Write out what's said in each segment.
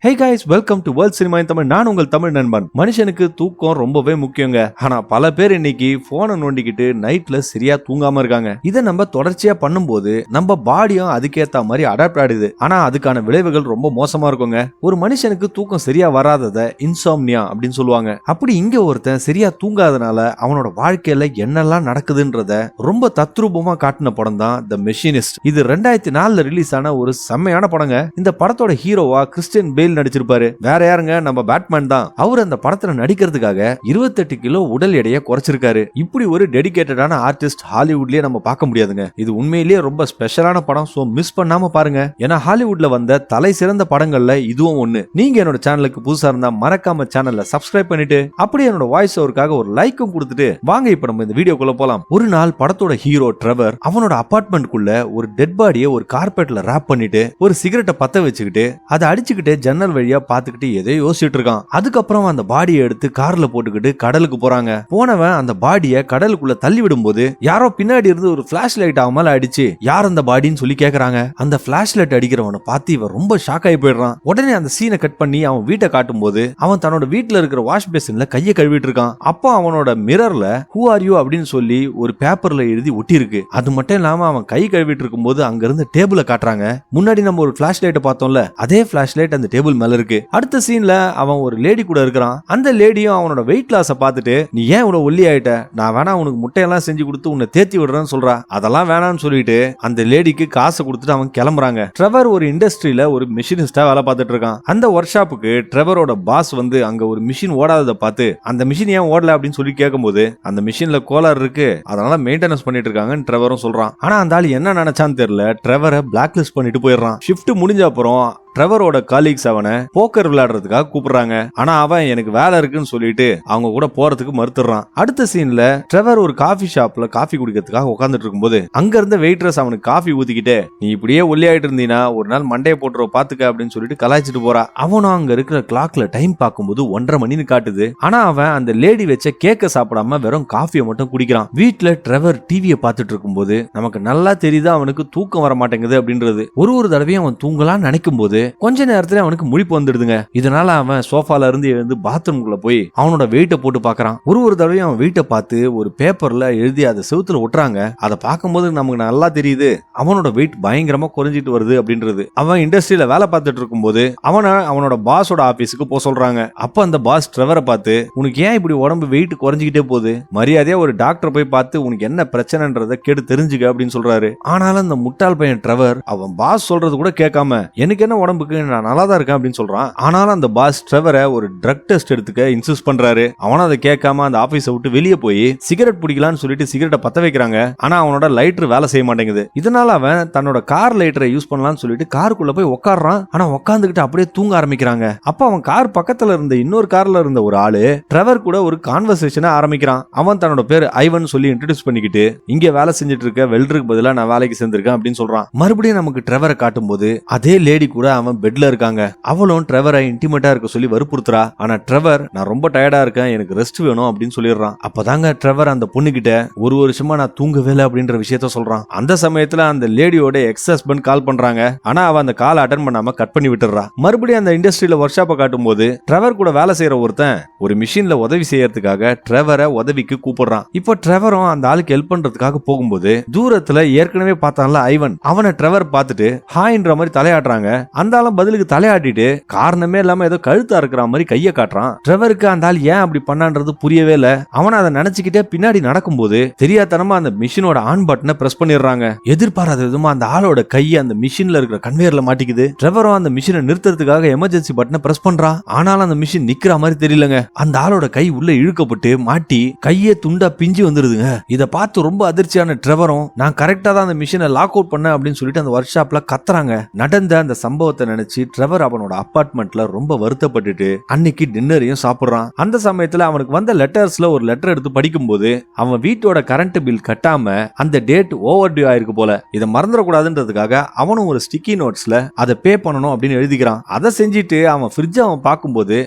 Hey guys, welcome to World Cinema in Tamil. நான் உங்கள் தமிழ் நண்பன். மனுஷனுக்கு தூக்கம் ரொம்பவே முக்கியங்க. ஆனா பல பேர் இன்னைக்கு போனை நோண்டிக்கிட்டு நைட்ல சரியா தூங்காம இருக்காங்க. இதை நம்ம தொடர்ச்சியா பண்ணும்போது நம்ம பாடியும் அதுக்கேத்த மாதிரி அடாப்ட் ஆடுது. ஆனா அதுக்கான விளைவுகள் ரொம்ப மோசமா இருக்குங்க. ஒரு மனுஷனுக்கு தூக்கம் சரியா வராதத இன்சாம்னியா அப்படின்னு சொல்லுவாங்க. அப்படி இங்க ஒருத்தன் சரியா தூங்காதனால அவனோட வாழ்க்கையில என்னெல்லாம் நடக்குதுன்றத ரொம்ப தத்ரூபமா காட்டின படம் தான் தி மெஷினிஸ்ட். இது 2004 ரிலீஸ் ஆன ஒரு செம்மையான படங்க. இந்த படத்தோட ஹீரோவா கிறிஸ்டியன் பேல் நடிச்சிருப்பாரு. வேற யாருங்க, நம்ம பேட்மேன் தான். அவர் அந்த படத்துல நடிக்கிறதுக்காக 28 கிலோ உடல் எடையை குறைச்சிருக்காரு. இப்படி ஒரு டெடிகேட்டடான ஆர்டிஸ்ட் ஹாலிவுட்லயே நம்ம பார்க்க முடியாதுங்க. இது உண்மையிலேயே ரொம்ப ஸ்பெஷலான படம். சோ மிஸ் பண்ணாம பாருங்க. ஏன்னா ஹாலிவுட்ல வந்த தலை சிறந்த படங்கள்ல இதுவும் ஒண்ணு. நீங்க என்னோட சேனலுக்கு புதுசா இருந்தா மறக்காம சேனலை சப்ஸ்கிரைப் பண்ணிட்டு அப்படியே என்னோட வாய்ஸ் ஓவருக்காக ஒரு லைக்கும் கொடுத்துட்டு வாங்க இப்ப நம்ம இந்த வீடியோக்குள்ள போலாம். ஒரு நாள் படத்தோட ஹீரோ ட்ரெவர் அவனோட அபார்ட்மெண்ட்குள்ள ஒரு டெட் பாடியை ஒரு கார்பெட்ல ராப் பண்ணிட்டு ஒரு சிகரெட்டை பத்த வச்சுக்கிட்டு அதை அடிச்சுக்கிட்டு ஜன்னல் வழியா பாத்துக்கிட்டு எதையோ யோசிச்சுட்டு இருக்கான். அதுக்கப்புறம் அந்த பாடியை எடுத்து கார்ல போட்டுக்கிட்டு கடலுக்கு போறாங்க. போனவன் அந்த பாடியை கடலுக்குள்ள தள்ளி விடும்போது யாரோ பின்னாடி இருந்து ஒரு பிளாஷ் லைட் அவன் அடிச்சு யார் அந்த பாடின்னு சொல்லி கேக்குறாங்க. அந்த பிளாஷ் லைட் அடிக்கிறவனை பார்த்து இவன் ரொம்ப ஷாக் ஆகி போயிடுறான். உடனே அந்த சீனை கட் பண்ணி அவன் வீட்டை காட்டும் போது அவன் தன்னோட வீட்டுல இருக்கிற வாஷ் பேசின்ல கையை கழுவிட்டு இருக்கான். அப்போ அவனோட மிரர்ல ஹூ ஆர் யூ அப்படின்னு சொல்லி ஒரு பேப்பர்ல எழுதி ஒட்டி இருக்கு. அது மட்டும் இல்லாம அவன் கை கழுவிட்டு இருக்கும் போது அங்க இருந்து டேபிள காட்டுறாங்க. முன்னாடி நம்ம ஒரு பிளாஷ் லைட் பார்த்தோம்ல, அதே பிளாஷ் லைட் அந்த டேபிள் மேல இருக்கு. அடுத்த சீன்ல அவன் ஒரு லேடி கூட இருக்கிறான். அந்த லேடியும் அவனோட வெயிட் லாஸ பார்த்துட்டு நீ ஏன் இவ்வளவு ஒல்லி ஆயிட்ட, நான் வேணா உனக்கு முட்டையெல்லாம் செஞ்சு கொடுத்து உன்னை தேத்தி விடுறேன்னு சொல்றா. அதெல்லாம் வேணான்னு சொல்லிட்டு அந்த லேடிக்கு காசை கொடுத்துட்டு அவன் கிளம்புறாங்க. ட்ரெவர் ஒரு இண்டஸ்ட்ரியில ஒரு மிஷினிஸ்டா வேலை பார்த்துட்டு இருக்கான். அந்த ஒர்க் ஷாப்புக்கு ட்ரெவரோட பாஸ் வந்து அங்க ஒரு மிஷின் ஓடாததை பார்த்து அந்த மிஷின் ஏன் ஓடல அப்படின்னு சொல்லி கேட்கும்போது அந்த மிஷின்ல கோளாறு இருக்கு, அதனால மெயின்டெனன்ஸ் பண்ணிட்டு இருக்காங்கன்னு ட்ரெவரும் சொல்றான். ஆனா அந்த ஆள் என்ன நினைச்சான்னு தெரியல, ட்ரெவரை பிளாக் லிஸ்ட் பண்ணிட்டு போயிடுறான். ஷிஃப்ட் முடிஞ்ச அப்புறம் ட்ரெவரோட காலீக்ஸ் அவனை போக்கர் விளையாடுறதுக்காக கூப்பிடுறாங்க. ஆனா அவன் எனக்கு வேலை இருக்குன்னு சொல்லிட்டு அவங்க கூட போறதுக்கு மறுத்துறான். அடுத்த சீன்ல ட்ரெவர் ஒரு காஃபி ஷாப்ல காஃபி குடிக்கிறதுக்காக உட்காந்துட்டு இருக்கும்போது அங்க இருந்த வெயிட்ரஸ் அவனுக்கு காஃபி ஊத்திக்கிட்டே நீ இப்படியே ஒல்லி ஆயிட்டு இருந்தீனா ஒரு நாள் மண்டையை போட்டுற பாத்துக்க அப்படின்னு சொல்லிட்டு கலாய்ச்சிட்டு போறா. அவனும் அங்க இருக்கிற கிளாக்ல டைம் பார்க்கும்போது 1:30 மணின்னு காட்டுது. ஆனா அவன் அந்த லேடி வச்ச கேக்க சாப்பிடாம வெறும் காஃபியை மட்டும் குடிக்கிறான். வீட்டுல ட்ரெவர் டிவியை பார்த்துட்டு இருக்கும்போது நமக்கு நல்லா தெரியுது அவனுக்கு தூக்கம் வர மாட்டேங்குது அப்படின்றது. ஒரு தடவையும் அவன் தூங்கலாம்னு நினைக்கும் போது கொஞ்ச நேரத்துல அவனுக்கு முழிப்பு வந்துடுதுங்க. இதனால அவன் சோஃபால இருந்து எழுந்து பாத்ரூம்குள்ள போய் அவனோட வெயிட்ட போட்டு பாக்குறான். ஒரு தடவையும் அவன் வெயிட்ட பார்த்து ஒரு பேப்பர்ல எழுதி அதை செவுத்துல ஒட்டுறாங்க. அதை பார்க்கும்போது நமக்கு நல்லா தெரியுது அவனோட வெயிட் பயங்கரமா குறைஞ்சிட்டு வருது அப்படின்றது. அவன் இண்டஸ்ட்ரியில வேலை பார்த்துட்டு இருக்கும்போது அவனோட பாஸோட ஆபீஸுக்கு போக சொல்றாங்க. அப்ப அந்த பாஸ் ட்ரெவரை பார்த்து உனக்கு ஏன் இப்படி உடம்பு வெயிட் குறைஞ்சிக்கிட்டே போகுது, மரியாதையா ஒரு டாக்டர் போய் பார்த்து உனக்கு என்ன பிரச்சனைன்றத கேட்டு தெரிஞ்சுக்க அப்படின்னு சொல்றாரு. ஆனாலும் அந்த முட்டாள் பையன் ட்ரெவர் அவன் பாஸ் சொல்றது கூட கேட்காம எனக்கு என்ன உடம்புக்கு நான் நல்லா தான் இருக்கேன் அப்படின்னு சொல்றான். ஆனாலும் அந்த பாஸ் ட்ரெவரை ஒரு ட்ரக் டெஸ்ட் எடுத்துக்க இன்சிஸ்ட் பண்றாரு. அவனும் அதை கேட்காம அந்த ஆபீஸை விட்டு வெளியே போய் சிகரெட் பிடிக்கலாம்னு சொல்லிட்டு சிகரெட்டை பத்த வைக்கிறாங்க. ஆனா அவனோட லைட்டர் வேலை செய்ய மாட்டேங்குது. இதனால அவன் தன்னோட கார் லைட்டரை யூஸ் பண்ணலாம்னு சொல்லிட்டு காருக்குள்ள போய் உட்காடுறான். ஆனா உட்காந்துக்கிட்டு அப்படியே தூங்க ஆரம்பிக்கிறாங்க. அப்ப அவன் கார் பக்கத்துல இருந்த இன்னொரு கார்ல இருந்த ஒரு ஆளு ட்ரெவர் கூட ஒரு கான்வர்சேஷனை ஆரம்பிக்கிறான். அவன் தன்னோட பேர் ஐவன் சொல்லி இன்ட்ரோடியூஸ் பண்ணிக்கிட்டு இங்க வேலை செஞ்சுட்டு இருக்க வெல்டருக்கு பதிலா நான் வேலைக்கு சேர்ந்திருக்கேன் அப்படின்னு சொல்றான். மறுபடியும் நமக்கு ட்ரெவரை காட்டும் போது அதே லேடி கூட அவன் பெட்ல இருக்காங்க. அவளும் ட்ரெவரை இன்டிமேட்டா இருக்க சொல்லி வற்புறுத்துறா. ஆனா ட்ரெவர் நான் ரொம்ப டயர்டா இருக்கேன், எனக்கு ரெஸ்ட் வேணும் அப்படின்னு சொல்லிடுறான். அப்பதாங்க ட்ரெவர் அந்த பொண்ணு கிட்ட ஒரு வருஷமா நான் தூங்கவே இல்லை அப்படின்ற விஷயத்த சொல்றான். அந்த சமயத்துல அந்த லேடியோட எக்ஸ் ஹஸ்பண்ட் கால் பண்றாங்க. ஆனா அவ அந்த கால் அட்டன் பண்ணாம கட் பண்ணி விட்டுறா. மறுபடியும் அந்த இண்டஸ்ட்ரியில ஒர்க் ஷாப்பை காட்டும் போது ட்ரெவர் கூட வேலை செய்யற ஒருத்தன் ஒரு மிஷின்ல உதவி செய்யறதுக்காக ட்ரெவரை உதவிக்கு கூப்பிடுறான். இப்போ ட்ரெவரும் அந்த ஆளுக்கு ஹெல்ப் பண்றதுக்காக போகும்போது தூரத்துல ஏற்கனவே பார்த்தான்ல ஐவன், அவனை ட்ரெவர் பார்த்துட்டு ஹாய்ன்ற மாதிரி தலையாடுறாங்க. அந்த ஆளும் பதிலுக்கு தலையாட்டிட்டு காரணமே இல்லாம ஏதோ கழுத்தா இருக்கிற மாதிரி கைய காட்டுறான். ட்ரெவருக்கு அந்த ஆள் ஏன் அப்படி பண்ணான்றது புரியவே இல்ல. அவன் அதை நினைச்சுக்கிட்டே பின்னாடி நடக்கும்போது தெரியாதனமா அந்த மிஷினோட ஆன் பட்டனை பிரஸ் பண்ணிடுறாங்க. எதிர்பாராத விதமா அந்த ஆளோட கையை அந்த மிஷின்ல இருக்கிற கன்வேயர்ல மாட்டிக்குது. ட்ரெவரும் அந்த மிஷினை நிறுத்துறதுக்காக எமர்ஜென்சி பட்டனை பிரஸ் பண்றான். ஆனாலும் அந்த மிஷின் நிக்கிற மாதிரி தெரியலங்க. அந்த ஆளோட கை உள்ள இழுக்கப்பட்டு மாட்டி கையே துண்டா பிஞ்சு வந்துருதுங்க. இதை பார்த்து ரொம்ப அதிர்ச்சியான ட்ரெவரும் நான் கரெக்டா தான் அந்த மிஷினை லாக் அவுட் பண்ண அப்படின்னு சொல்லிட்டு அந்த ஒர்க் ஷாப்ல கத்துறாங்க. நடந்த அந்த சம்பவத்தை நினைச்சு ட்ரெவர் அவனோட அபார்ட்மெண்ட்ல ரொம்ப வருத்தப்பட்டுட்டு அன்னைக்கு டின்னரையும் சாப்பிடுறான். அந்த சமயத்துல அவனுக்கு வந்த லெட்டர்ஸ்ல ஒரு லெட்டர் எடுத்து படிக்கும்போது அவன் வீட்டோட கரண்ட் பில் கட்டாம அந்த டேட் ஓவர் டியூ ஆயிருக்கு போல. இதை மறந்துடக்கூடாதுன்றதுக்காக அவனும் ஒரு ஸ்டிக்கி நோட்ஸ்ல அதை பே பண்ணணும் அப்படின்னு எழுதிக்கிறான். அதை செஞ்சுட்டு அவன் ஃப்ரிட்ஜ் அவன் பார்க்கும்போது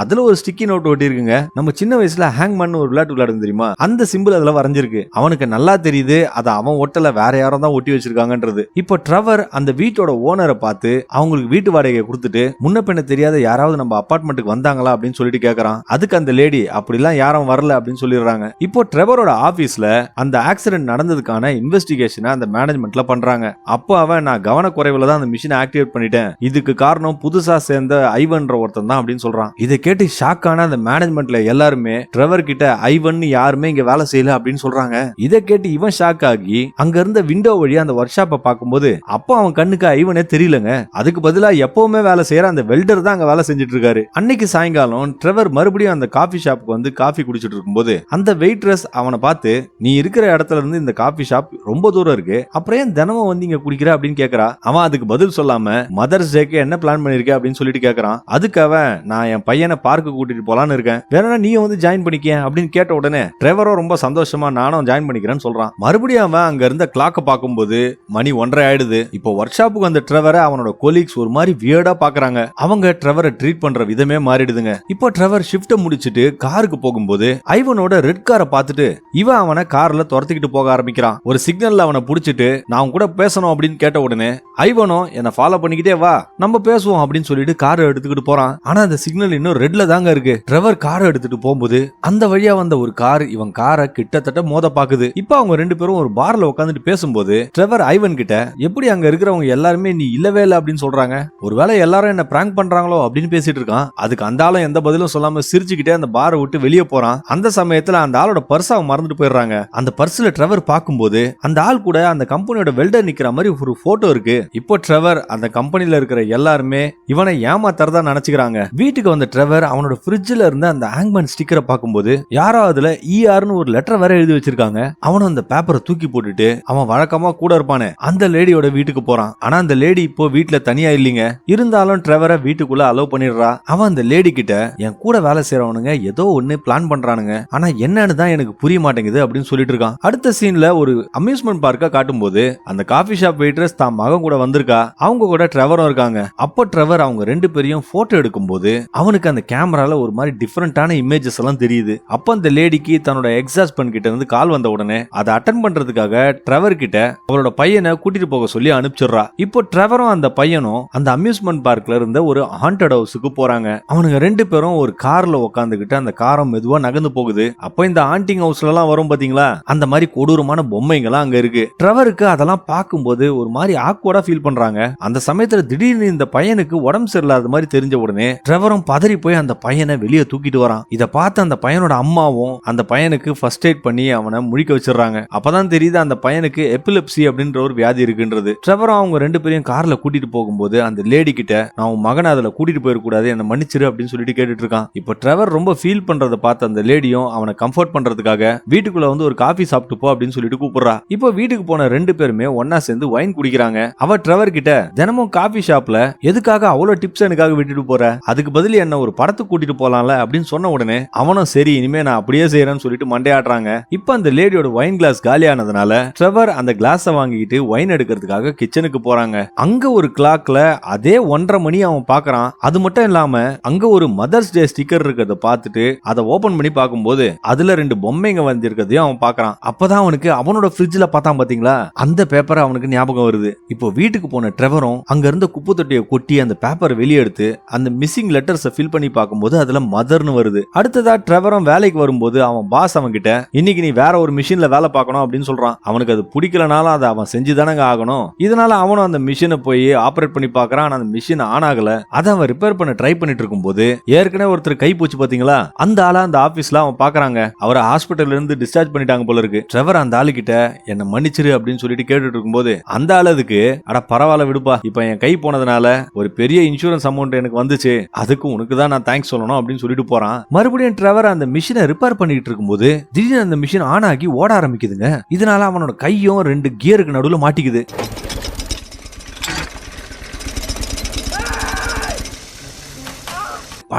அதுல ஒரு ஸ்டிக்கி நோட் ஒட்டி இருக்குங்க. நம்ம சின்ன வயசுல ஹேங்மேன் ஒரு விளையாட்டு விளையாடுங்க தெரியுமா, அந்த சிம்பிள் அதுல வரைஞ்சிருக்கு. அவனுக்கு நல்லா தெரியுது அதை அவன் ஒட்டல, வேற யாரும் தான் ஒட்டி வச்சிருக்காங்கன்றது. இப்போ ட்ரெவர் அந்த வீட்டோட ஓனரை பார்த்து அவங்களுக்கு வீட்டு வாடகையை கொடுத்துட்டு முன்ன பின்ன தெரியாத யாராவது நம்ம அபார்ட்மெண்ட்டுக்கு வந்தாங்களா அப்படின்னு சொல்லிட்டு கேக்குறான். அதுக்கு அந்த லேடி அப்படிலாம் யாரும் வரல அப்படின்னு சொல்லிடுறாங்க. இப்போ ட்ரெவரோட ஆபீஸ்ல அந்த ஆக்சிடென்ட் நடந்ததுக்கான இன்வெஸ்டிகேஷனை அந்த மேனேஜ்மெண்ட்ல பண்றாங்க. அப்போ அவன் நான் கவனக்குறைவுல தான் அந்த மிஷினை ஆக்டிவேட் பண்ணிட்டேன், இதுக்கு காரணம் புதுசா சேர்ந்த ஐவன்ற ஒருத்தன் தான் அப்படின்னு சொல்றான். இதை கேட்டு ஷாக்கான அந்த மேனேஜ்மெண்ட்ல எல்லாருமே ட்ரெவர் கிட்ட ஐவன் யாருமே இங்க வேலை செய்யல அப்படின்னு சொல்றாங்க. இதை கேட்டு இவன் ஷாக் ஆகி அங்க இருந்த விண்டோ வழியா அந்த ஒர்க் ஷாப்பை பார்க்கும்போது அப்போ அவன் கண்ணுக்கு ஐவனே தெரியலங்க. அதுக்கு பதிலா எப்பவுமே வேலை செய்யற அந்த வெல்டர் தான் அங்க வேலை செஞ்சுட்டு இருக்காரு. அன்னைக்கு சாயங்காலம் ட்ரெவர் மறுபடியும் அந்த காஃபி ஷாப்புக்கு வந்து காஃபி குடிச்சிட்டு இருக்கும்போது அந்த வெயிட்ரஸ் அவனை பார்த்து நீ இருக்கிற இடத்துல இருந்து இந்த காஃபி ஷாப் ரொம்ப தூரம் இருக்கு, அப்புறம் ஏன் தினமும் வந்து இங்க குடிக்கிற அப்படின்னு கேக்குறா. அவன் அதுக்கு பதில் சொல்லாம மதர்ஸ் டேக்கு என்ன பிளான் பண்ணிருக்க அப்படின்னு சொல்லிட்டு கேக்குறான். அதுக்கு அவன் நான் என் பையனை பார்க்கு கூட்டிட்டு போலான்னு இருக்கேன், வேணா நீ வந்து ஜாயின் பண்ணிக்க அப்படின்னு கேட்ட உடனே ட்ரெவரோ ரொம்ப சந்தோஷமா நானும் ஜாயின் பண்ணிக்கிறேன்னு சொல்றான். மறுபடியும் அவன் அங்க இருந்த கிளாக்க பார்க்கும்போது மணி 1:30 ஆயிடுது. இப்போ ஒர்க் ஷாப்புக்கு வந்த ட்ரெவரை அவனோட கொலீக்ஸ் ஒரு மாதிரி வியர்டா பாக்குறாங்க. அவங்க ட்ரெவரை ட்ரீட் பண்ற விதமே மாறிடுதுங்க. இப்போ ட்ரெவர் ஷிஃப்ட் முடிச்சிட்டு காருக்கு போகும்போது ஐவனோட ரெட் காரை பார்த்துட்டு இவன் அவனை கார்ல துரத்திக்கிட்டு போக ஆரம்பிக்கிறான். ஒரு சிக்னல்ல அவனை புடிச்சிட்டு நான் கூட பேசணும் அப்படின்னு கேட்ட உடனே ஐவனோ என்ன ஃபாலோ பண்ணிக்கிட்டே வா நம்ம பேசுவோம் அப்படின்னு சொல்லிட்டு காரை எடுத்துக்கிட்டு போறான். ஆனா அந்த சிக்னல் இன்னும் ரெட்ல தாங்க இருக்கு. ட்ரெவர் காரை எடுத்துட்டு போகும்போது அந்த வழியா வந்த ஒரு கார் இவன் காரை கிட்டத்தட்ட மோத பாக்குது. இப்ப அவங்க ரெண்டு பேரும் ஒரு பார்ல உட்காந்துட்டு பேசும்போது ட்ரெவர் ஐவன் கிட்ட எப்படி அங்க இருக்கிறவங்க எல்லாருமே நீ இல்லவே இல்லை அப்படின்னு சொல்றாங்க, ஒருவேளை எல்லாரும் என்ன பிராங்க் பண்றாங்களோ அப்படின்னு பேசிட்டு இருக்கான். அதுக்கு அந்த ஆளும் எந்த பதிலும் சொல்லாம சிரிச்சுக்கிட்டே அந்த பாரை விட்டு வெளியே போறான். அந்த சமயத்துல அந்த ஆளோட பர்ஸ் அவன் மறந்துட்டு போயிடுறாங்க. அந்த பர்ஸ்ல ட்ரெவர் பார்க்கும்போது அந்த ஆள் கூட அந்த கம்பெனியோட வெல்டர் நிக்கிற மாதிரி ஒரு போட்டோ இருக்கு. இப்போ ட்ரெவர் அந்த கம்பெனில இருக்கிற எல்லாருமே இவனை ஏமாத்தறதா நினைச்சுக்கிறாங்க. வீட்டுக்கு வந்த ட்ரெவர் அவனோட ஃப்ரிட்ஜ்ல இருந்த அந்த ஹேங்மேன் ஸ்டிக்கரை பார்க்கும்போது யாரோ அதுல ஈஆர்னு ஒரு லெட்டர் வேற எழுதி வச்சிருக்காங்க. அவனும் அந்த பேப்பரை தூக்கி போட்டுட்டு அவன் வழக்கமா கூட இருப்பானே அந்த லேடியோட வீட்டுக்கு போறான். ஆனா அந்த லேடி இப்போ வீட்டுல தனியா இல்லீங்க. இருந்தாலும் ட்ரெவரை வீட்டுக்குள்ள அலோவ் பண்ணிடுறா. அவன் அந்த லேடி கிட்ட என் கூட வேலை செய்யறவனுங்க ஏதோ ஒண்ணு பிளான் பண்றானுங்க, ஆனா என்னன்னு தான் எனக்கு புரிய மாட்டேங்குது அப்படின்னு சொல்லிட்டு இருக்கான். அடுத்த சீன்ல ஒரு அம்யூஸ்மெண்ட் பார்க்க காட்டும்போது அந்த காஃபி ஷாப் வெயிட்ரஸ் தான் மகன் கூட வந்திருக்கா. அவங்க கூட ட்ரெவரும் இருக்காங்க. அப்போ ட்ரெவர் அவங்க ரெண்டு பேரையும் போட்டோ எடுக்கும்போது அவனுக்கு அந்த கேமரால ஒரு மாதிரி டிஃபரெண்டான இமேஜஸ் எல்லாம் தெரியுது. அப்ப அந்த லேடிக்கு தன்னோட எக்ஸாஸ்பன் கிட்ட இருந்து கால் வந்த உடனே அதை அட்டென்ட் பண்றதுக்காக ட்ரெவர் கிட்ட அவளோட பையனை கூட்டிட்டு போக சொல்லி அனுப்பிச்சிடுறா. இப்போ ட்ரெவரும் அந்த பையனும் அந்த அம்யூஸ்மெண்ட் பார்க்ல இருந்த ஒரு ஹாண்டட் ஹவுஸுக்கு போறாங்க. அவனுங்க ரெண்டு பேரும் ஒரு கார்ல உட்காந்துக்கிட்டு அந்த காரம் மெதுவா நகர்ந்து போகுது. அப்ப இந்த ஹாண்டிங் ஹவுஸ்ல எல்லாம் வரும் பாத்தீங்களா, அந்த மாதிரி கொடூரமான பொம்மைங்களாம் அங்க இருக்கு. ட்ரெவருக்கு அதெல்லாம் பார்க்கும்போது ஒரு மாதிரி ஆக்வர்டா ஃபீல் பண்றாங்க. அந்த சமயத்துல திடீர்னு இந்த பையனுக்கு உடம்பு சரியில்லாத மாதிரி தெரிஞ்ச உடனே ட்ரெவரும் பதறி போய் அந்த பையனை வெளியே தூக்கிட்டு வரான். இத பார்த்து அந்த பையனோட அம்மாவும் அந்த பையனுக்கு ஃபர்ஸ்ட் எய்ட் பண்ணி அவனை முழிக்க வச்சிடறாங்க. அப்பதான் தெரியுது அந்த பையனுக்கு எபிலெப்சி அப்படின்ற ஒரு வியாதி இருக்குன்றது. ட்ரெவரும் அவங்க ரெண்டு பேரையும் கார்ல கூட்டிட்டு போகும்போது அந்த லேடி கிட்ட நான் உன் மகனை அதுல கூட்டிட்டு போயிடக்கூடாது, என்ன மன்னிச்சிரு அப்படின்னு சொல்லிட்டு கேட்டுட்டு இருக்கான். இப்போ ட்ரெவர் ரொம்ப ஃபீல் பண்றத பார்த்து அந்த லேடியும் அவனை கம்ஃபர்ட் பண்றதுக்காக வீட்டுக்குள்ள வந்து ஒரு காஃபி சாப்பிட்டு போ அப்படின்னு சொல்லிட்டு கூப்பிடுறா. இப்போ வீட்டுக்கு போன ரெண்டு பேருமே ஒன்னா சேர்ந்து வைன் குடிக்கிறாங்க. அவ ட்ரெவர் கிட்ட தினமும் காஃபி ஷாப்ல எதுக்காக அவ்வளவு டிப்ஸ் எனக்காக விட்டுட்டு போற, அதுக்கு பதில் என்ன ஒரு படத்துக்கு கூட்டிட்டு போலாம்ல அப்படின்னு சொன்ன உடனே அவனும் சரி இனிமே நான் அப்படியே செய்யறேன்னு சொல்லிட்டு மண்டையாடுறாங்க. இப்போ அந்த லேடியோட வைன் கிளாஸ் காலியானதுனால ட்ரெவர் அந்த கிளாஸை வாங்கிட்டு வைன் எடுக்கிறதுக்காக கிச்சனுக்கு போறாங்க. அங்க ஒரு கிளாக்ல அதே 1:30 மணி அவன் பாக்குறான். அது மட்டும் இல்லாம அங்க ஒரு மதர்ஸ் டே ஸ்டிக்கர் இருக்கிறத பார்த்துட்டு அதை ஓபன் பண்ணி பார்க்கும்போது அதுல 2 பொம்மைங்க வந்திருக்கிறதையும் அவன் பாக்குறான். அப்பதான் அவனுக்கு அவனோட ஃப்ரிட்ஜ்ல பார்த்தான் பாத்தீங்களா அந்த பேப்பர் அவனுக்கு ஞாபகம் வருது. இப்போ வீட்டுக்கு போன ட்ரெவரும் அங்க இருந்த குப்பை தொட்டியை கொட்டி அந்த பேப்பரை வெளியே எடுத்து அந்த மிஸ்ஸிங் லெட்டர்ஸை ஃபில் பண்ணி பார்க்கும்போது அதுல மதர்னு வருது. அடுத்ததா ட்ரெவரும் வேலைக்கு வரும்போது அவன் பாஸ் அவன் கிட்ட இன்னைக்கு நீ வேற ஒரு மிஷின்ல வேலை பார்க்கணும் அப்படின்னு சொல்றான். அவனுக்கு அது பிடிக்கலனாலும் அதை அவன் செஞ்சுதானங்க ஆகணும். இதனால அவனும் அந்த மிஷினை போய் ஆபரேட் பண்ணி பார்க்கறான். அந்த மிஷின் ஆன் ஆகல. அதை அவன் ரிப்பேர் பண்ண ட்ரை பண்ணிட்டு இருக்கும்போது ஏற்கனவே ஒருத்தர் கை போச்சு பாத்தீங்களா, அந்த ஆளா அந்த ஆபீஸ்ல அவன் பாக்குறாங்க. அவரை ஹாஸ்பிட்டல்ல இருந்து டிஸ்சார்ஜ் பண்ணிட்டாங்க போல இருக்கு. ட்ரெவர் அந்த ஆளு கிட்ட என்ன மன்னிச்சிரு அப்படின்னு சொல்லிட்டு கேட்டுட்டு இருக்கும்போது அந்த ஆளுக்கு அட பரவாயில்ல விடுப்பா, இப்ப என் கை போனதுனால ஒரு பெரிய இன்சூரன்ஸ் அமௌண்ட் எனக்கு வந்துச்சு, அதுக்கு உனக்கு தான் நான் தேங்க்ஸ் சொல்லணும் அப்படின்னு சொல்லிட்டு போறான். மறுபடியும் ட்ரெவர் அந்த மிஷினை ரிப்பேர் பண்ணிட்டு இருக்கும்போது திடீர்னு அந்த மிஷின் ஆன் ஆகி ஓட ஆரம்பிக்குதுங்க. இதனால அவனோட கையும் 2 கியருக்கு நடுவுல மாட்டிக்குது.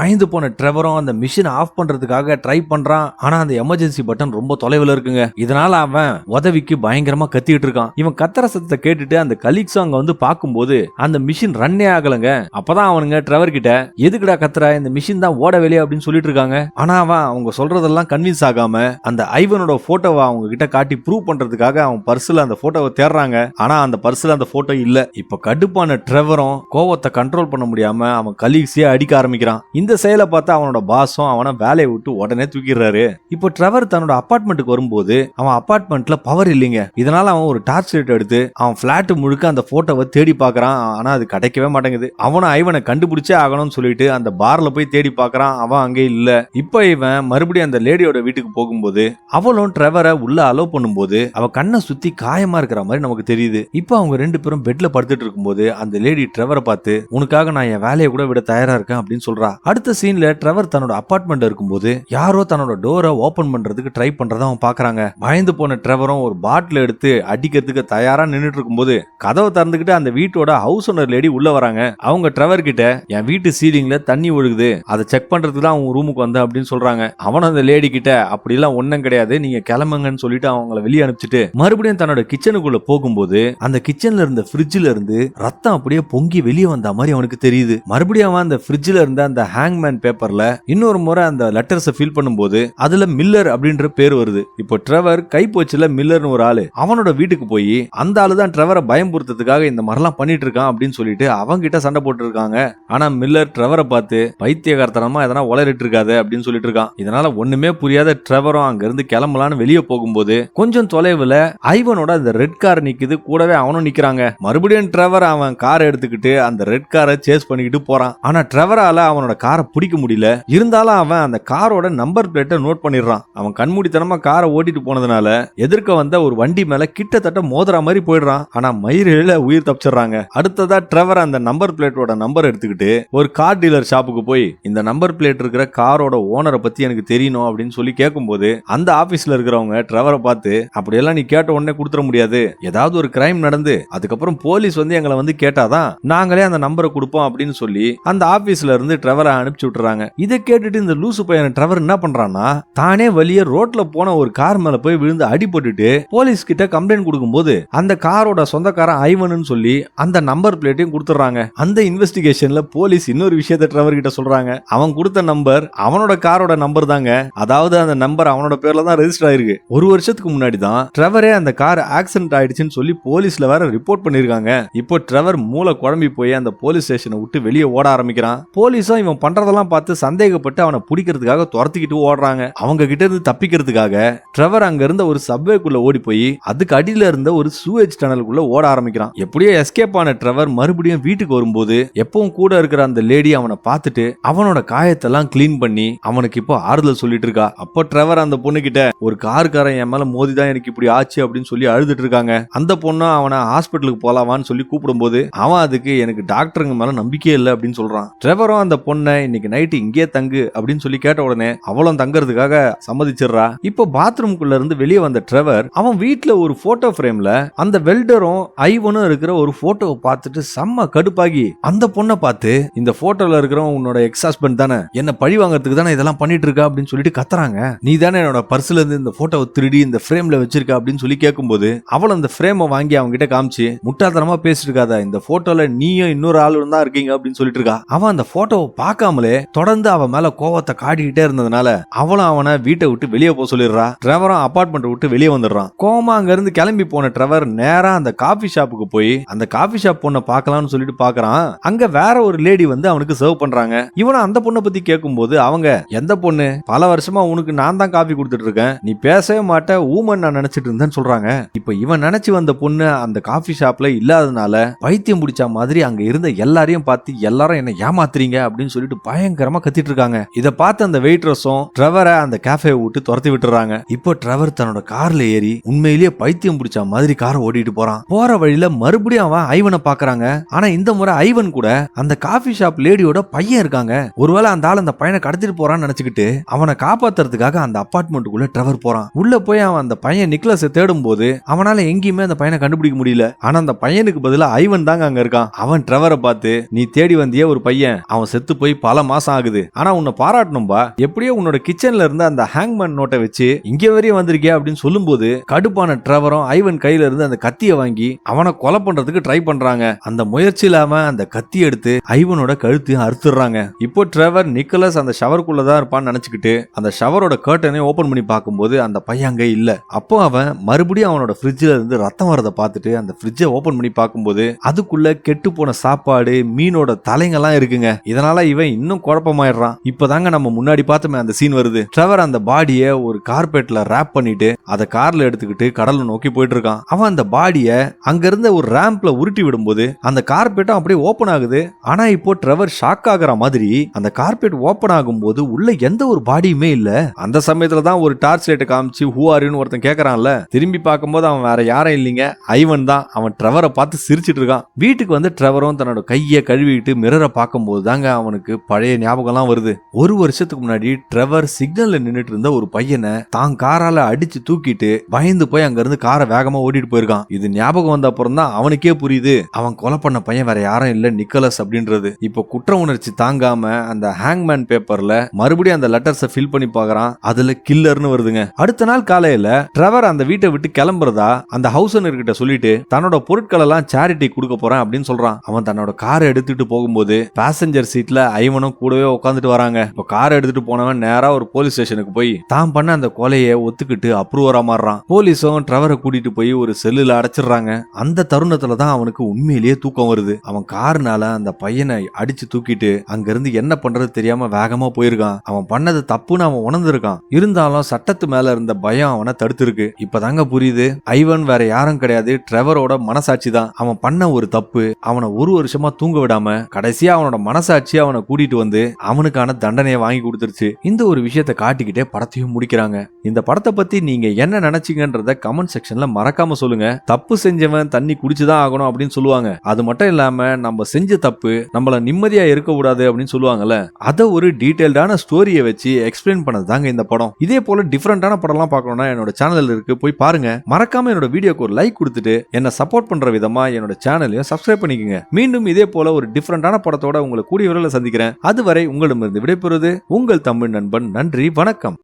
பயந்து போன ட்ரெவரும் அந்த மிஷின் ஆஃப் பண்றதுக்காக ட்ரை பண்றான். ஆனா அந்த எமர்ஜென்சி பட்டன் ரொம்ப தொலைவில் இருக்குங்க. இதனால அவன் உதவிக்கு பயங்கரமா கத்திட்டு இருக்கான். இவன் கத்துற சத்தத்தை கேட்டுட்டு அந்த கலீக்ஸ் அங்க வந்து பாக்கும்போது அந்த மிஷின் ரன்னே ஆகலங்க. அப்பதான் அவனுங்க ட்ரெவர் கிட்ட எதுக்குடா கத்துற, இந்த மிஷின் தான் ஓட வெளியே அப்படின்னு சொல்லிட்டு இருக்காங்க. ஆனா அவன் அவங்க சொல்றதெல்லாம் கன்வின்ஸ் ஆகாம அந்த ஐவனோட போட்டோவை அவங்க கிட்ட காட்டி ப்ரூவ் பண்றதுக்காக அவன் பர்ஸ்ல அந்த போட்டோவை தேடுறாங்க. ஆனா அந்த பர்ஸ்ல அந்த போட்டோ இல்ல. இப்ப கடுப்பான ட்ரெவரும் கோவத்தை கண்ட்ரோல் பண்ண முடியாம அவன் கலீக்ஸே அடிக்க ஆரம்பிக்கிறான். இந்த செயலை பார்த்து அவனோட பாஸும் அவனை வேலையை விட்டு உடனே தூக்கிடுறாரு. இப்போ ட்ரெவர் தன்னோட அபார்ட்மெண்ட்டுக்கு வரும்போது அவன் அபார்ட்மெண்ட்ல பவர் இல்லைங்க. இதனால அவன் ஒரு டார்ச் லைட் எடுத்து அவன் பிளாட் முழுக்க அந்த போட்டோவை தேடி பார்க்கறான். ஆனா அது கிடைக்கவே மாட்டேங்குது. அவனும் ஐவனை கண்டுபிடிச்சே ஆகணும்னு சொல்லிட்டு அந்த பார்ல போய் தேடி பார்க்கறான். அவன் அங்கே இல்ல. இப்ப இவன் மறுபடியும் அந்த லேடியோட வீட்டுக்கு போகும்போது அவளும் ட்ரெவரை உள்ள அலோவ் பண்ணும்போது அவ கண்ணை சுத்தி காயமா இருக்கிற மாதிரி நமக்கு தெரியுது. இப்ப அவங்க ரெண்டு பேரும் பெட்ல படுத்துட்டு இருக்கும்போது அந்த லேடி ட்ரெவரை பார்த்து உனக்காக நான் என் வேலையை கூட விட தயாரா இருக்கேன் அப்படின்னு சொல்றா. அடுத்த சீன்ல ட்ரெவர் தன்னோட அபார்ட்மெண்ட் இருக்கும்போது யாரோ தன்னோட டோரை ஓபன் பண்றதுக்கு ட்ரை பண்றத அவன் பாக்குறாங்க. பயந்து போன ட்ரெவரும் ஒரு பாட்டில் எடுத்து அடிக்கிறதுக்கு தயாரா நின்னுட்டு இருக்கும்போது கதவை திறந்துகிட்டு அந்த வீட்டோட ஹவுஸ் ஓனர் லேடி உள்ள வராங்க. அவங்க ட்ரெவர் கிட்ட என் வீட்டு சீலிங்ல தண்ணி ஒழுகுது, அதை செக் பண்றதுக்கு தான் அவங்க ரூமுக்கு வந்த அப்படின்னு சொல்றாங்க. அவன் அந்த லேடி கிட்ட அப்படி எல்லாம் ஒண்ணும் கிடையாது, நீங்க கிளம்புங்கன்னு சொல்லிட்டு அவங்கள வெளியே அனுப்பிச்சிட்டு மறுபடியும் தன்னோட கிச்சனுக்குள்ள போகும்போது அந்த கிச்சன்ல இருந்த ஃப்ரிட்ஜ்ல இருந்து ரத்தம் அப்படியே பொங்கி வெளியே வந்த மாதிரி அவனுக்கு தெரியுது. மறுபடியும் அவன் அந்த ஃப்ரிட்ஜ்ல இருந்த அந்த ஹேங்மேன் பேப்பர்ல இன்னொரு முறை அந்த லெட்டர்ஸை ஃபில் பண்ணும்போது அதுல மில்லர் அப்படின்ற பேர் வருது. இப்போ ட்ரெவர் கைப்போச்சுல மில்லர்னு ஒரு ஆளு அவனோட வீட்டுக்கு போய் அந்த ஆளு தான் ட்ரெவரை பயம்புறுத்துறதுக்காக இந்த மாதிரிலாம் பண்ணிட்டு இருக்கான் அப்படின்னு சொல்லிட்டு அவங்க கிட்ட சண்டை போட்டு இருக்காங்க. ஆனா மில்லர் ட்ரெவரை பார்த்து பைத்தியகாரத்தனமா எதனா உளறிட்டு இருக்காது அப்படின்னு சொல்லிட்டு இருக்கான். இதனால ஒண்ணுமே புரியாத ட்ரெவரும் அங்க இருந்து கிளம்பலான்னு வெளியே போகும்போது கொஞ்சம் தொலைவுல ஐவனோட அந்த ரெட் கார் நிக்குது, கூடவே அவனும் நிக்கிறாங்க. மறுபடியும் ட்ரெவர் அவன் காரை எடுத்துக்கிட்டு அந்த ரெட் காரை சேஸ் பண்ணிக்கிட்டு போறான். ஆனா ட்ரெவரால அவனோட காரை பிடிக்க முடியல. இருந்தாலும் அவன் அந்த காரோட நம்பர் பிளேட்டை நோட் பண்ணிடுறான். அவன் கண்மூடித்தனமா காரை ஓட்டிட்டு போனதுனால எதிர்க்க வந்த ஒரு வண்டி மேல கிட்டத்தட்ட மோதுற மாதிரி போயிடுறான். ஆனா மயிரில உயிர் தப்பிச்சிடறாங்க. அடுத்ததா ட்ரெவர் அந்த நம்பர் பிளேட்டோட நம்பர் எடுத்துக்கிட்டு ஒரு கார் டீலர் ஷாப்புக்கு போய் இந்த நம்பர் பிளேட் இருக்கிற காரோட ஓனரை பத்தி எனக்கு தெரியணும் அப்படின்னு சொல்லி கேட்கும்போது அந்த ஆபீஸ்ல இருக்கிறவங்க ட்ரெவரை பார்த்து அப்படியெல்லாம் நீ கேட்ட உடனே கொடுத்துட முடியாது, ஏதாவது ஒரு கிரைம் நடந்து அதுக்கப்புறம் போலீஸ் வந்து எங்களை வந்து கேட்டாதான் நாங்களே அந்த நம்பரை கொடுப்போம் அப்படின்னு சொல்லி அந்த ஆபீஸ்ல இருந்து ட்ரெவரை அனுப்பிச்சு விட்டுறாங்க. இதை கேட்டுட்டு இந்த லூசு பையன் ட்ரெவர் என்ன பண்றான்னா தானே வழியே ரோட்ல போன ஒரு கார் மேல போய் விழுந்து அடிபட்டுட்டு போலீஸ் கிட்ட கம்ப்ளைண்ட் கொடுக்கும்போது அந்த காரோட சொந்தக்காரன் ஐவன் சொல்லி அந்த நம்பர் பிளேட்டையும் கொடுத்துறாங்க. அந்த இன்வெஸ்டிகேஷன்ல போலீஸ் இன்னொரு விஷயத்தை ட்ரெவர் கிட்ட சொல்றாங்க. அவன் கொடுத்த நம்பர் அவனோட காரோட நம்பர் தாங்க, அதாவது அந்த நம்பர் அவனோட பேர்ல தான் ரெஜிஸ்டர் ஆயிருக்கு. ஒரு வருஷத்துக்கு முன்னாடி தான் ட்ரெவரே அந்த கார் ஆக்சிடென்ட் ஆயிடுச்சுன்னு சொல்லி போலீஸ்ல வேற ரிப்போர்ட் பண்ணிருக்காங்க. இப்போ ட்ரெவர் மூளை குழம்பி போய் அந்த போலீஸ் ஸ்டேஷனை விட்டு வெளியே ஓட ஆரம்பிக்கிறான். போலீஸும் இவன் பண்றதெல்லாம் பார்த்து சந்தேகப்பட்டு அவனை பிடிக்கிறதுக்காக துரத்திக்கிட்டு ஓடுறாங்க. அவங்க கிட்ட இருந்து தப்பிக்கிறதுக்காக ட்ரெவர் அங்க இருந்த ஒரு சப்வேக்குள்ள ஓடி போய் அதுக்கு அடியில இருந்த ஒரு சூவேஜ் டனலுக்குள்ள ஓட ஆரம்பிக்கிறான். எப்படியோ எஸ்கேப் ஆன ட்ரெவர் மறுபடியும் வீட்டுக்கு வரும்போது எப்பவும் கூட இருக்கிற அந்த லேடி அவனை பார்த்துட்டு அவனோட காயத்தெல்லாம் கிளீன் பண்ணி அவனுக்கு இப்போ ஆறுதல் சொல்லிட்டு இருக்கா. அப்போ ட்ரெவர் அந்த பொண்ணு கிட்ட ஒரு காருக்காரன் என் மேல மோதிதான் எனக்கு இப்படி ஆச்சு அப்படின்னு சொல்லி அழுதுட்டு இருக்காங்க. அந்த பொண்ணும் அவனை ஹாஸ்பிட்டலுக்கு போலாவான்னு சொல்லி கூப்பிடும்போது அவன் அதுக்கு எனக்கு டாக்டருங்க மேல நம்பிக்கையே இல்லை அப்படின்னு சொல்றான். ட்ரெவரும் அந்த பொண்ணை இன்னைக்கு நைட்டு இங்கே தங்கு அப்படின்னு சொல்லி கேட்ட உடனே அவளும் தங்கறதுக்காக சம்மதிச்சிடுறா. இப்போ பாத்ரூம்குள்ள இருந்து வெளியே வந்த ட்ரெவர் அவன் வீட்டுல ஒரு போட்டோ ஃப்ரேம்ல அந்த வெல்டரும் ஐவனும் இருக்கிற ஒரு போட்டோவை பார்த்துட்டு செம்ம கடுப்பாகி அந்த பொண்ணை பார்த்து இந்த போட்டோல இருக்கிறவன் உன்னோட எக்ஸ் ஹஸ்பண்ட் தானே, என்ன பழி வாங்கறதுக்கு தானே இதெல்லாம் பண்ணிட்டு இருக்கா அப்படின்னு சொல்லிட்டு கத்துறாங்க. நீ தானே என்னோட பர்ஸ்ல இருந்து இந்த போட்டோவை திருடி இந்த ஃப்ரேம்ல வச்சிருக்க அப்படின்னு சொல்லி கேட்கும்போது அவள் அந்த ஃப்ரேமை வாங்கி அவங்க கிட்ட காமிச்சு முட்டாள்தனமா பேசிட்டு இருக்காத, இந்த போட்டோல நீயும் இன்னொரு ஆளும் தான் இருக்கீங்க அப்படின்னு சொல்லிட்டு இருக்கா. அவன் அந்த போட்டோவை பார்க்காமலே தொடர்ந்து அவன் மேல கோவத்தை காட்டிக்கிட்டே இருந்ததுனால அவளும் அவனை வீட்டை விட்டு வெளியே போக சொல்லிடுறா. ட்ரெவரும் அபார்ட்மெண்ட் விட்டு வெளியே வந்துடுறான். கோவமா அங்க இருந்து கிளம்பி போன ட்ரெவர் நேரா அந்த காபி ஷாப்புக்கு போய் அந்த காபி ஷாப் பொண்ணை பார்க்கலாம்னு சொல்லிட்டு பாக்குறான். அங்க வேற ஒரு லேடி வந்து அவனுக்கு சர்வ் பண்றாங்க. இவனும் அந்த பொண்ணை பத்தி கேட்கும்போது அவங்க எந்த பொண்ணு, பல வருஷமா உனக்கு நான் தான் காபி கொடுத்துட்டு இருக்கேன், நீ பேசவே மாட்ட, ஊமன் நான் நினைச்சிட்டு இருந்தேன்னு சொல்றாங்க. இப்ப இவன் நினைச்சு வந்த பொண்ணு அந்த காபி ஷாப்ல இல்லாதனால பைத்தியம் பிடிச்ச மாதிரி அங்க இருந்த எல்லாரையும் பார்த்து எல்லாரும் என்ன ஏமாத்துறீங்க அப்படின்னு சொல்லிட்டு பயங்கரமா கத்திட்டு இருக்காங்க. இதை பார்த்து அந்த வெயிட்ரஸும் ட்ரெவரை அந்த கேஃபே விட்டு துரத்தி விட்டுறாங்க. இப்போ ட்ரெவர் தன்னோட கார்ல ஏறி உண்மையிலேயே பைத்தியம் பிடிச்ச மாதிரி காரை ஓட்டிட்டு போறான். போற வழியில மறுபடியும் அவன் ஐவனை பாக்குறாங்க. ஆனா இந்த முறை ஐவன் கூட அந்த காபி ஷாப் லேடியோட பையன் இருக்காங்க. ஒருவேளை அந்த ஆள் அந்த பையனை கடத்திட்டு போறான்னு நினைச்சுக்கிட்டு அவனை காப்பாத்துறதுக்காக அந்த அபார்ட்மெண்ட்டுக்குள்ள ட்ரெவர் போறான். உள்ள போய் அவன் அந்த பையன் நிக்லஸை தேடும் போது அவனால எங்கேயுமே அந்த பையனை கண்டுபிடிக்க முடியல. ஆனா அந்த பையனுக்கு பதிலா ஐவன் தாங்க அங்க இருக்கான். அவன் ட்ரெவரை பார்த்து நீ தேடி வந்திய ஒரு பையன், அவன் செத்து போய் பல மாசம் ஆகுது. ஆனா உன்னை பாராட்டணும்பா, எப்படியோ உன்னோட கிச்சன்ல இருந்து அந்த ஹேங்மேன் நோட்டை வச்சு இங்க வரையும் வந்திருக்கியா அப்படின்னு சொல்லும்போது கடுப்பான ட்ரெவரும் ஐவன் கையில இருந்து அந்த கத்தியை வாங்கி அவனை கொலை பண்றதுக்கு ட்ரை பண்றாங்க. அந்த முயற்சியில அவன் அந்த கத்தி எடுத்து ஐவனோட கழுத்தையும் அறுத்துறாங்க. இப்போ ட்ரெவர் நிக்கோலஸ் அந்த ஷவருக்குள்ளதான் இருப்பான்னு நினைச்சுக்கிட்டு அந்த ஷவரோட கர்ட்டனை ஓபன் பண்ணி பார்க்கும்போது அந்த பையன் அங்க இல்ல. அப்போ அவன் மறுபடியும் அவனோட ஃப்ரிட்ஜ்ல இருந்து ரத்தம் வரதை பார்த்துட்டு அந்த ஃப்ரிட்ஜை ஓபன் பண்ணி பார்க்கும்போது அதுக்குள்ள கெட்டு போன சாப்பாடு, மீனோட தலைங்கெல்லாம் இருக்குங்க. இதனால இவன் இன்னும் குழப்பமாயிடுறான். இப்பதாங்க நம்ம முன்னாடி பார்த்தோமே அந்த சீன் வருது. ட்ரெவர் அந்த பாடியை ஒரு கார்பெட்ல ரேப் பண்ணிட்டு அதை கார்ல எடுத்துக்கிட்டு கடலை நோக்கி போயிட்டு இருக்கான். அவன் அந்த பாடியை அங்க இருந்த ஒரு ரேம்ப்ல உருட்டி விடும்போது அந்த கார்பெட்டும் அப்படியே ஓபன் ஆகுது. ஆனா இப்போ ட்ரெவர் ஷாக் ஆகுற மாதிரி அந்த கார்பெட் ஓபன் ஆகும்போது உள்ள எந்த ஒரு பாடியுமே இல்ல. அந்த சமயத்துல தான் ஒரு டார்ச் லைட்டை காமிச்சு ஹூ ஆர் யூன்னு ஒருத்தன் கேக்குறான்ல. திரும்பி பார்க்கும்போது அவன் வேற யாரும் இல்லைங்க, ஐவன் தான். அவன் ட்ரெவரை பார்த்து சிரிச்சிட்டு இருக்கான். வீட்டுக்கு வந்து ட்ரெவரும் தன்னோட கையை கழுவிட்டு மிரரை பார்க்கும்போது தாங்க அவனுக்கு பழைய ஞாபகம்லாம் வருது. ஒரு வருஷத்துக்கு முன்னாடி ட்ரெவர் சிக்னல்ல நின்னுட்டு இருந்த ஒரு பையனை தான் காரால அடிச்சு தூக்கிட்டு பயந்து போய் அங்க இருந்து காரை வேகமா ஓட்டிட்டு போயிருக்கான். இது ஞாபகம் வந்த அப்புறம் தான் அவனுக்கே புரியுது அவன் கொலை பண்ண பையன் வேற யாரும் இல்ல, நிக்கோலஸ் அப்படின்றது. இப்போ குற்ற உணர்ச்சி தாங்காம அந்த ஹேங்மேன் பேப்பர்ல மறுபடியும் அந்த லெட்டர்ஸை ஃபில் பண்ணி பாக்குறான். அதுல கில்லர்னு வருதுங்க. அடுத்த நாள் காலையில ட்ரெவர் அந்த வீட்டை விட்டு கிளம்புறதா அந்த ஹவுஸ் ஓனர் கிட்ட சொல்லிட்டு தன்னோட பொருட்கள் எல்லாம் சேரிட்டி கொடுக்க போறேன் அப்படின்னு சொல்றான். அவன் தன்னோட காரை எடுத்துட்டு போகும்போது பேசஞ்சர் சீட்ல ஐவனும் கூடவே உட்காந்துட்டு வராங்க. இப்போ காரை எடுத்துட்டு போனவன் நேரா ஒரு போலீஸ் ஸ்டேஷனுக்கு போய் தான் பண்ண அந்த கொலையை ஒத்துக்கிட்டு அப்ரூவரா மாறுறான். போலீஸும் ட்ரெவரை கூட்டிட்டு போய் ஒரு செல்லுல அடைச்சிடுறாங்க. அந்த தருணத்துல தான் அவனுக்கு உண்மையிலேயே தூக்கம் வருது. அவன் காருனால அந்த பையனை அடிச்சு தூக்கிட்டு அங்க இருந்து என்ன பண்றது தெரியாம வேகமா போயிருக்கான். அவன் பண்ணது தப்புன்னு அவன் உணர்ந்திருக்கான். இருந்தாலும் சட்டத்து மேல இருந்த பயம் அவனை தடுத்திருக்கு. இப்பதாங்க புரியுது ஐவன் வேற யாரும் கிடையாது, ட்ரெவரோட மனசாட்சி தான். அவன் பண்ண ஒரு தப்பு அவனை ஒரு வருஷமா தூங்க விடாம கடைசியா அவனோட மனசாட்சி அவனை கூட்டிட்டு வந்து அவனுக்கான தண்டனையை வாங்கி கொடுத்துருச்சு. இந்த ஒரு விஷயத்தை காட்டிக்கிட்டே படத்தையும் முடிக்கிறாங்க. இந்த படத்தை பத்தி நீங்க என்ன நினைச்சீங்கன்றத கமெண்ட் செக்ஷன்ல மறக்காம சொல்லுங்க. தப்பு செஞ்சவன் தண்ணி குடிச்சுதான் ஆகணும் அப்படின்னு சொல்லுவாங்க. அது மட்டும் இல்லாம நம்ம செஞ்ச தப்பு நம்மள நிம்மதியா இருக்க கூடாது அப்படின்னு சொல்லுவாங்கல்ல, அத ஒரு டீடைல்டான ஸ்டோரியை வச்சு எக்ஸ்பிளைன் பண்ணது தாங்க இந்த படம். இதே போல டிஃபரெண்டான படம்லாம் பார்க்கணும்னா என்னோட சேனல் இருக்கு, போய் பாருங்க. மறக்காம என்னோட வீடியோக்கு ஒரு லைக் கொடுத்துட்டு என்ன சப்போர்ட் பண்ற விதமா என்னோட சேனலையும் சப்ஸ்கிரைப் பண்ணிக்கங்க. மீண்டும் இதே போல ஒரு டிஃபரெண்டான படத்தோட உங்களை கூடிய விரைவில் சந்திக்கிறேன். அதுவரை உங்களிடமிருந்து விடைபெறுவது உங்கள் தமிழ் நண்பன். நன்றி, வணக்கம்.